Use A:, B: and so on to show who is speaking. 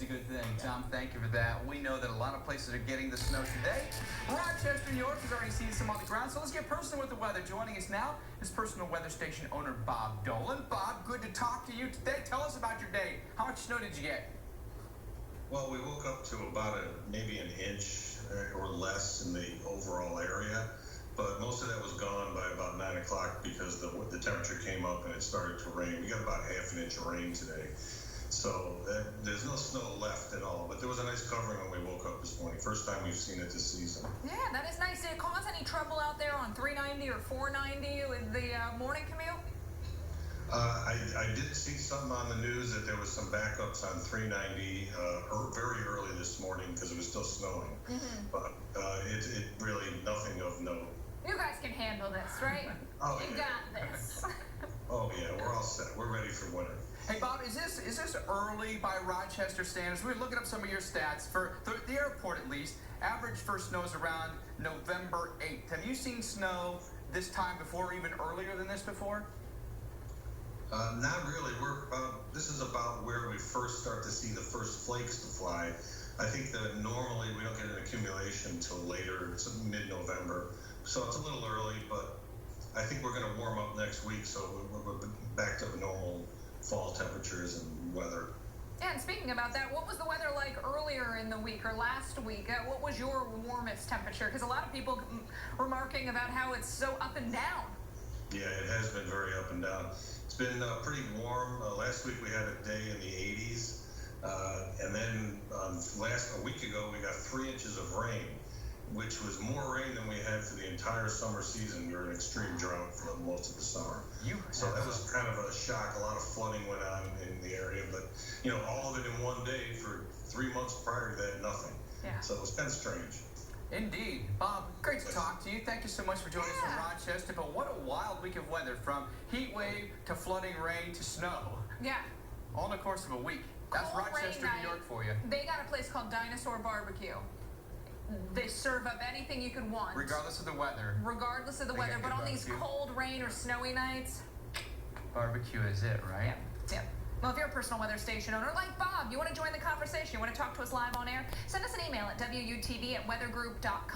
A: a good thing. Tom, thank you for that. We know that a lot of places are getting the snow today. Rochester, New York has already seen some on the ground, so let's get personal with the weather. Joining us now is personal weather station owner Bob Dolan. Bob, good to talk to you today. Tell us about your day. How much snow did you get?
B: Well, we woke up to about maybe an inch or less in the overall area, but most of that was gone by about 9 o'clock because the temperature came up and it started to rain. We got about half an inch of rain today. So there's no snow left at all, but there was a nice covering when we woke up this morning. First time we've seen it this season.
C: Yeah, that is nice. Did it cause any trouble out there on 390 or 490 with the morning commute?
B: I did see something on the news that there was some backups on 390 very early this morning because it was still snowing. But it really nothing of note.
C: You guys can handle this, right?
B: Oh,
C: you
B: yeah.
C: got this.
B: Oh yeah, we're all set. We're ready for winter.
A: Hey, Bob, is this early by Rochester standards? We were looking up some of your stats. For the airport, at least, average first snow is around November 8th. Have you seen snow this time before, or even earlier than this before?
B: Not really. This is about where we first start to see the first flakes to fly. I think that normally we don't get an accumulation until later. It's mid-November, so it's a little early, but I think we're going to warm up next week, so we're back to normal fall temperatures and weather.
C: Yeah, and speaking about that, what was the weather like earlier in the week or last week? What was your warmest temperature? Because a lot of people remarking about how it's so up and down.
B: Yeah, it has been very up and down. It's been pretty warm. Last week we had a day in the 80s. And then a week ago we got 3 inches of rain, which was more rain than we had for the entire summer season. We were in extreme drought for most of the summer. So that was kind of a shock. A lot of flooding went on in the area, but all of it in one day. For 3 months prior to that, nothing.
C: Yeah.
B: So it was kind of strange.
A: Indeed. Bob, great to talk to you. Thank you so much for joining us from Rochester. But what a wild week of weather, from heat wave to flooding rain to snow.
C: Yeah.
A: All in the course of a week. That's
C: Cold
A: Rochester,
C: rain
A: New York for you.
C: They got a place called Dinosaur Barbecue. They serve up anything you could want.
A: Regardless of the weather.
C: Regardless of the
A: They
C: weather.
A: got
C: But
A: good
C: on these
A: barbecue.
C: cold rain or snowy nights.
A: Barbecue is it, right?
C: Yep. Well, if you're a personal weather station owner like Bob, you want to join the conversation, you want to talk to us live on air, send us an email at WUTV@weathergroup.com.